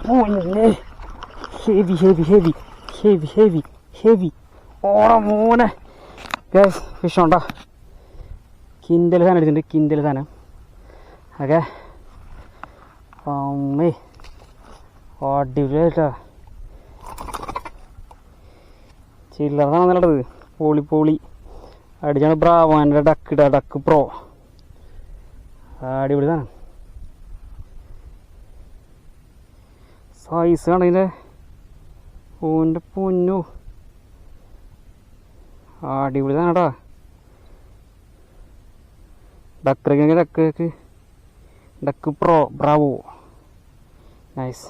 പൊന്നെ heavy heavy heavy heavy heavy heavy ഓട മോനെ ഗൈസ് ഫിഷ് ഉണ്ടോ കിൻഡൽ സാധനം എടുത്തിട്ടുണ്ട് കിൻഡൽ സാധനം ഓക്കെ അമ്മേ അടിപൊളിയായിട്ടാ ചില്ലറ സാധനം നല്ലത് പോളി പോളി അടിച്ചാണ് ബ്രാവോൻ്റെ ഡക്ക് പ്രോ അടിപൊളി സാധനം സൈസ് ആണ് ഇതിൻ്റെ ഓൻ്റെ പൊന്നു അടിപൊളി സാധനടാ ഡക്ക് പ്രോ ബ്രാവോ നൈസ്